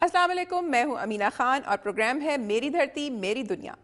अस्सलाम वालेकुम, मैं हूं अमीना खान और प्रोग्राम है मेरी धरती मेरी दुनिया।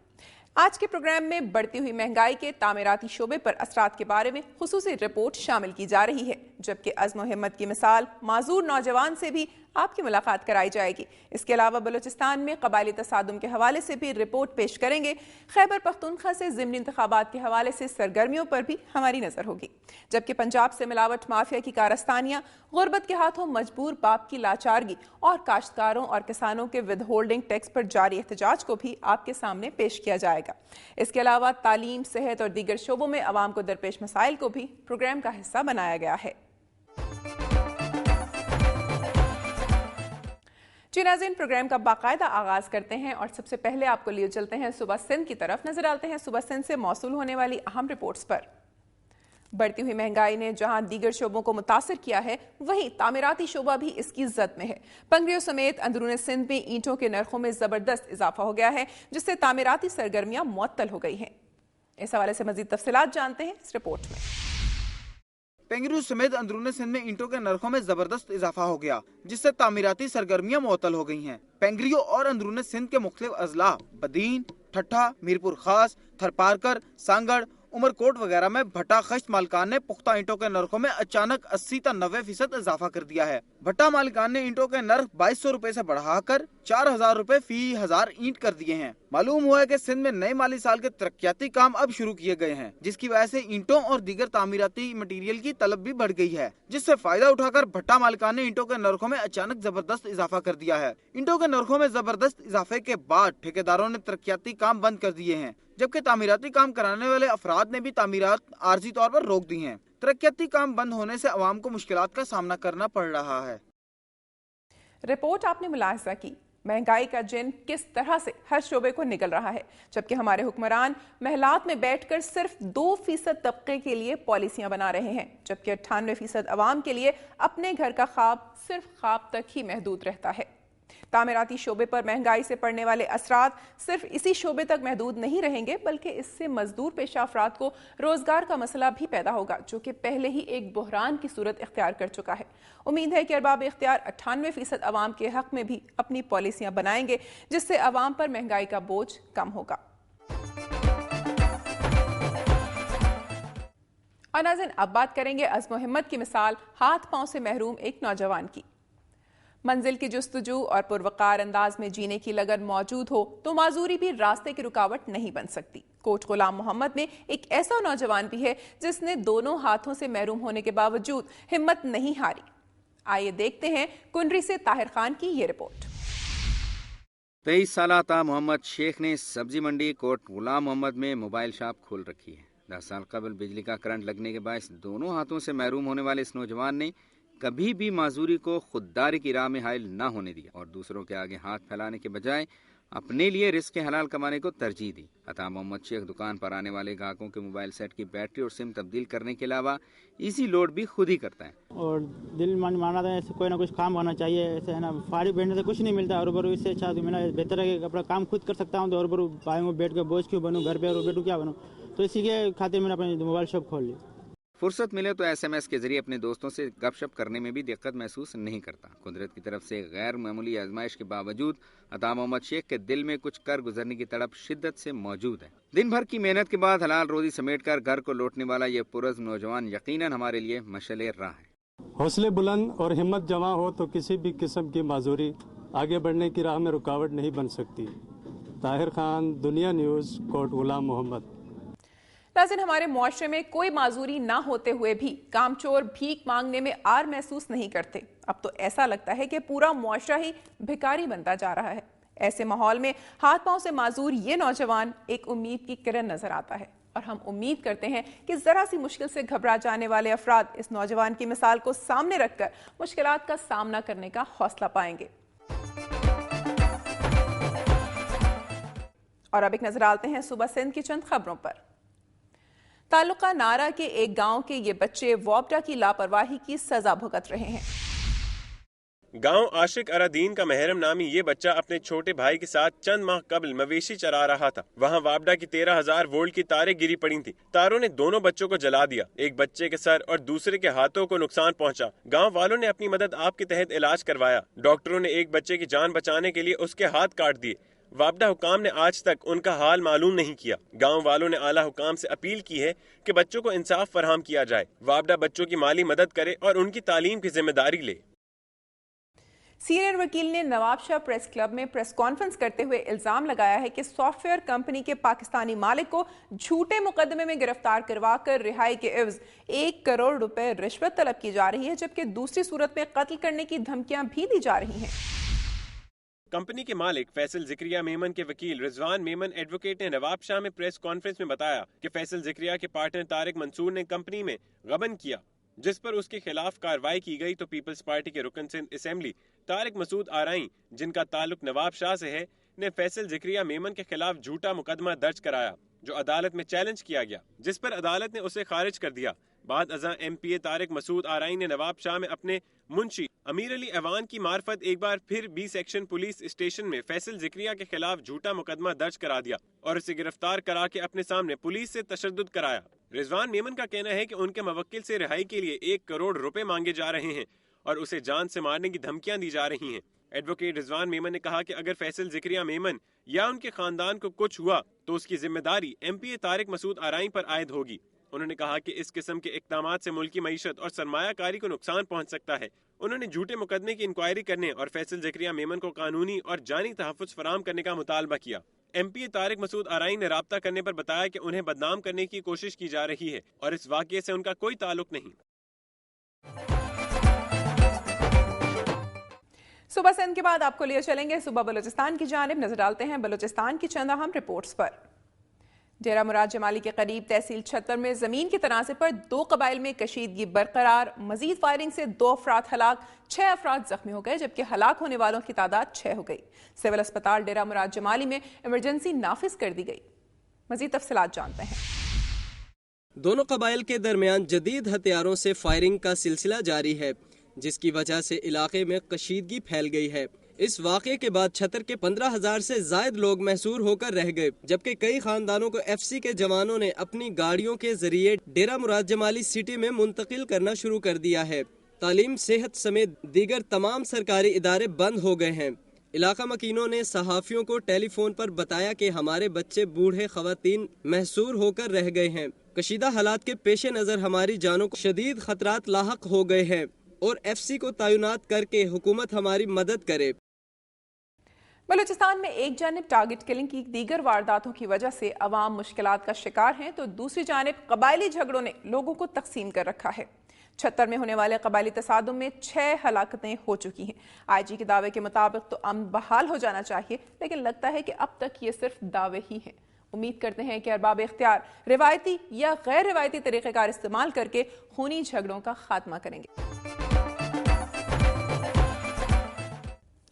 आज के प्रोग्राम में बढ़ती हुई महंगाई के तामीराती शोबे पर असरात के बारे में खुसूसी रिपोर्ट शामिल की जा रही है, जबकि अज़्म व हिम्मत की मिसाल माजूर नौजवान से भी आपकी मुलाकात कराई जाएगी। इसके अलावा बलूचिस्तान में कबायली तसादुम के हवाले से भी रिपोर्ट पेश करेंगे। खैबर पख्तूनख्वा से ज़िमनी इंतखाबात के हवाले से सरगर्मियों पर भी हमारी नज़र होगी, जबकि पंजाब से मिलावट माफिया की कारस्तानियाँ, गुर्बत के हाथों मजबूर बाप की लाचारगी और काश्तकारों और किसानों के विद होल्डिंग टैक्स पर जारी एहतजाज को भी आपके सामने पेश किया जाएगा। इसके अलावा तालीम, सेहत और दीगर शोबों में अवाम को दरपेश मसाइल को भी प्रोग्राम का हिस्सा बनाया गया है। जी नाज़रीन, प्रोग्राम का बाकायदा आगाज करते हैं और सबसे पहले आपको लिए चलते हैं सुबह सिंध की तरफ। नजर डालते हैं सुबह सिंध से मौसूल होने वाली अहम रिपोर्ट्स पर। बढ़ती हुई महंगाई ने जहां दीगर शोबों को मुतासर किया है, वहीं तामीराती शोबा भी इसकी जद में है। पंगरियों समेत अंदरून सिंध में ईंटों के नरखों में जबरदस्त इजाफा हो गया है, जिससे तामीराती सरगर्मियां मुअत्तल हो गई हैं। इस हवाले से मजीद तफसीलात जानते हैं इस रिपोर्ट में। पेंगरू समेत अंदरून सिंध में ईंटों के नरखों में जबरदस्त इजाफा हो गया, जिससे तामीराती सरगर्मियां मुअत्तल हो गई हैं। पेंगरियों और अंदरून सिंध के मुख्तलिफ अजला बदीन, ठट्ठा, मीरपुर खास, थरपारकर, सांगड़, उमरकोट वगैरह में भट्टा खश्त मालिकान ने पुख्ता ईंटों के नरखों में अचानक 80 से 90% इजाफा कर दिया है। भट्टा मालिकान ने ईंटों के नर्ख 2200 रुपए से बढ़ाकर 4000 रुपए फी 1000 ईंट कर दिए हैं। मालूम हुआ है कि सिंध में नए माली साल के तरक्याती काम अब शुरू किए गए हैं, जिसकी वजह से ईंटों और दीगर तामीराती मटीरियल की तलब भी बढ़ गई है, जिससे फायदा उठाकर भट्टा मालिकान ने ईंटों के नरखों में अचानक जबरदस्त इजाफा कर दिया है। ईंटों के नरखों में जबरदस्त इजाफे के बाद ठेकेदारों ने तरक्याती काम बंद कर दिए हैं, जबकि तामीराती काम कराने वाले अफराद ने भी तामीरात आर्जी तौर पर रोक दी हैं। तरक्याती काम बंद होने से अवाम को मुश्किलात का सामना करना पड़ रहा है। रिपोर्ट आपने मुलाहिजा की, महंगाई का जिन किस तरह से हर शोबे को निगल रहा है, जबकि हमारे हुक्मरान महलात में बैठकर सिर्फ 2% तबके के लिए पॉलिसियां बना रहे हैं, जबकि 98% अवाम के लिए अपने घर का ख्वाब सिर्फ ख्वाब तक ही महदूद रहता है। तामीराती शोबे पर महंगाई से पड़ने वाले असरात सिर्फ इसी शोबे तक महदूद नहीं रहेंगे, बल्कि इससे मजदूर पेशा अफराद को रोजगार का मसला भी पैदा होगा, जो कि पहले ही एक बुहरान की सूरत इख्तियार कर चुका है। उम्मीद है कि अरबाब इख्तियार 98% अवाम के हक में भी अपनी पॉलिसियां बनाएंगे, जिससे अवाम पर महंगाई का बोझ कम होगा। और नाज़रीन, अब बात करेंगे अज़्म व हिम्मत की मिसाल हाथ पांव से महरूम एक नौजवान की। मंजिल की जुस्तजू और पुरवकार अंदाज में जीने की लगन मौजूद हो तो माजूरी भी रास्ते की रुकावट नहीं बन सकती। कोट गुलाम मोहम्मद में एक ऐसा नौजवान भी है जिसने दोनों हाथों से महरूम होने के बावजूद हिम्मत नहीं हारी। आइए देखते हैं कुनरी से ताहिर खान की ये रिपोर्ट। 23 साल ता मोहम्मद शेख ने सब्जी मंडी कोट गुलाम मोहम्मद में मोबाइल शॉप खोल रखी है। 10 साल कबल बिजली का करंट लगने के बायस दोनों हाथों से महरूम होने वाले इस नौजवान ने कभी भी माजूरी को खुददारी की राह में हायल न होने दिया और दूसरों के आगे हाथ फैलाने के बजाय अपने लिए रिस्क हलाल कमाने को तरजीह दी। अता मोहम्मद शेख दुकान पर आने वाले ग्राहकों के मोबाइल सेट की बैटरी और सिम तब्दील करने के अलावा इसी लोड भी खुद ही करता है। और दिल माना था ऐसे कोई ना कुछ काम होना चाहिए, ऐसे है ना, फारिग बैठने से कुछ नहीं मिलता। और बरू इससे अच्छा मेरा बेहतर है कि अपना काम खुद कर सकता हूँ, तो और बरू पाएंगे बैठ के बोझ क्यों बनूँ घर पे और बैठूँ क्या बनूँ, तो इसी के खातिर मैंने अपनी मोबाइल शॉप खोल ली। फुर्सत मिले तो SMS के जरिए अपने दोस्तों से गपशप करने में भी दिक्कत महसूस नहीं करता। कुदरत की तरफ से गैर मामूली आजमाइश के बावजूद अता मोहम्मद शेख के दिल में कुछ कर गुजरने की तड़प शिद्दत से मौजूद है। दिन भर की मेहनत के बाद हलाल रोजी समेटकर घर को लौटने वाला ये पुरज़्म नौजवान यकीनन हमारे लिए मशअले राह है। हौसले बुलंद और हिम्मत जमा हो तो किसी भी किस्म की माजूरी आगे बढ़ने की राह में रुकावट नहीं बन सकती। ताहिर खान, दुनिया न्यूज़, कोट गुलाम मोहम्मद। नाज़रीन, हमारे मुआशरे में कोई माजूरी ना होते हुए भी कामचोर भीख मांगने में आर महसूस नहीं करते। अब तो ऐसा लगता है कि पूरा मुआशरा ही भिखारी बनता जा रहा है। ऐसे माहौल में हाथ पांव से माजूर ये नौजवान एक उम्मीद की किरण नजर आता है और हम उम्मीद करते हैं कि जरा सी मुश्किल से घबरा जाने वाले अफराद इस नौजवान की मिसाल को सामने रखकर मुश्किलात का सामना करने का हौसला पाएंगे। और अब एक नजर डालते हैं सुबह सिंध की चंद खबरों पर। तालुका नारा के एक गांव के ये बच्चे वॉबडा की लापरवाही की सजा भुगत रहे हैं। گاؤں عاشق ارادین کا محرم نامی یہ بچہ اپنے چھوٹے بھائی کے ساتھ چند ماہ قبل مویشی چرا رہا تھا. وہاں وابڈا کی 13,000 وولٹ کی تاریں گری پڑی تھیں. تاروں نے دونوں بچوں کو جلا دیا. ایک بچے کے سر اور دوسرے کے ہاتھوں کو نقصان پہنچا. گاؤں والوں نے اپنی مدد آپ کے تحت علاج کروایا. ڈاکٹروں نے ایک بچے کی جان بچانے کے لیے اس کے ہاتھ کاٹ دیے. وابڈا حکام نے آج تک ان کا حال معلوم نہیں کیا. گاؤں والوں نے اعلیٰ حکام سے اپیل کی ہے کہ بچوں کو انصاف فراہم کیا جائے. وابڈا بچوں کی مالی مدد کرے اور ان کی تعلیم کی ذمہ داری لے. سینئر وکیل نے نواب شاہ پریس کلب میں پریس کانفرنس کرتے ہوئے الزام لگایا ہے کہ سافٹ ویئر کمپنی کے پاکستانی مالک کو جھوٹے مقدمے میں گرفتار کروا کر رہائی کے عوض 1 کروڑ روپے رشوت طلب کی جا رہی ہے، جبکہ دوسری صورت میں قتل کرنے کی دھمکیاں بھی دی جا رہی ہیں. کمپنی کے مالک فیصل ذکریہ میمن کے وکیل رضوان میمن ایڈوکیٹ نے نواب شاہ میں پریس کانفرنس میں بتایا کہ فیصل ذکریہ کے پارٹنر طارق منصور نے کمپنی میں غبن کیا، جس پر اس کے خلاف کارروائی کی گئی تو پیپلز پارٹی کے رکن سندھ اسمبلی طارق مسعود آرائیں، جن کا تعلق نواب شاہ سے ہے، نے فیصل ذکریہ میمن کے خلاف جھوٹا مقدمہ درج کرایا جو عدالت میں چیلنج کیا گیا، جس پر عدالت نے اسے خارج کر دیا. بعد ازاں ایم پی اے طارق مسعود آرائیں نے نواب شاہ میں اپنے منشی امیر علی ایوان کی معرفت ایک بار پھر بی سیکشن پولیس اسٹیشن میں فیصل ذکریہ کے خلاف جھوٹا مقدمہ درج کرا دیا اور اسے گرفتار کرا کے اپنے سامنے پولیس سے تشدد کرایا. رضوان میمن کا کہنا ہے کہ ان کے موکل سے رہائی کے لیے 1 کروڑ روپے مانگے جا رہے ہیں اور اسے جان سے مارنے کی دھمکیاں دی جا رہی ہیں. ایڈوکیٹ رضوان میمن نے کہا کہ اگر فیصل ذکریہ میمن یا ان کے خاندان کو کچھ ہوا تو اس کی ذمہ داری ایم پی اے طارق مسعود آرائیں پر عائد ہوگی. انہوں نے کہا کہ اس قسم کے اقدامات سے ملکی معیشت اور سرمایہ کاری کو نقصان پہنچ سکتا ہے. انہوں نے جھوٹے مقدمے کی انکوائری کرنے اور فیصل ذکریہ میمن کو قانونی اور جانی تحفظ فراہم کرنے کا مطالبہ کیا. ایم پی اے طارق مسعود آرائیں نے رابطہ کرنے پر بتایا کہ انہیں بدنام کرنے کی کوشش کی جا رہی ہے اور اس واقعے سے ان کا کوئی تعلق نہیں. صبح سندھ کے بعد آپ کو لیے چلیں گے صوبہ بلوچستان کی جانب. نظر ڈالتے ہیں بلوچستان کی چند اہم رپورٹس پر. ڈیرہ مراد جمالی کے قریب تحصیل چھتر میں زمین کے تنازع پر 2 قبائل میں کشیدگی برقرار. مزید فائرنگ سے 2 افراد ہلاک، 6 افراد زخمی ہو گئے، جبکہ ہلاک ہونے والوں کی تعداد 6 ہو گئی. سول اسپتال ڈیرہ مراد جمالی میں ایمرجنسی نافذ کر دی گئی. مزید تفصیلات جانتے ہیں. دونوں قبائل کے درمیان جدید ہتھیاروں سے فائرنگ کا سلسلہ جاری ہے، جس کی وجہ سے علاقے میں کشیدگی پھیل گئی ہے. اس واقعے کے بعد چھتر کے 15,000 سے زائد لوگ محصور ہو کر رہ گئے، جبکہ کئی خاندانوں کو ایف سی کے جوانوں نے اپنی گاڑیوں کے ذریعے ڈیرہ مراد جمالی سٹی میں منتقل کرنا شروع کر دیا ہے. تعلیم، صحت سمیت دیگر تمام سرکاری ادارے بند ہو گئے ہیں. علاقہ مکینوں نے صحافیوں کو ٹیلی فون پر بتایا کہ ہمارے بچے، بوڑھے، خواتین محصور ہو کر رہ گئے ہیں. کشیدہ حالات کے پیش نظر ہماری جانوں کو شدید خطرات لاحق ہو گئے ہیں اور ایف سی کو تعینات کر کے حکومت ہماری مدد کرے. بلوچستان میں ایک جانب ٹارگٹ کلنگ کی دیگر وارداتوں کی وجہ سے عوام مشکلات کا شکار ہیں تو دوسری جانب قبائلی جھگڑوں نے لوگوں کو تقسیم کر رکھا ہے. چھتر میں ہونے والے قبائلی تصادم میں 6 ہلاکتیں ہو چکی ہیں. آئی جی کے دعوے کے مطابق تو امن بحال ہو جانا چاہیے، لیکن لگتا ہے کہ اب تک یہ صرف دعوے ہی ہیں. امید کرتے ہیں کہ ارباب اختیار روایتی یا غیر روایتی طریقہ کار استعمال کر کے خونی جھگڑوں کا خاتمہ کریں گے.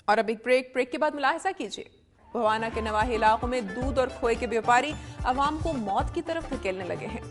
اور اب ایک بریک کے بعد ملاحظہ کیجیے. بھوانا کے نواحی علاقوں میں دودھ اور کھوئے کے بیوپاری عوام کو موت کی طرف دھکیلنے لگے ہیں.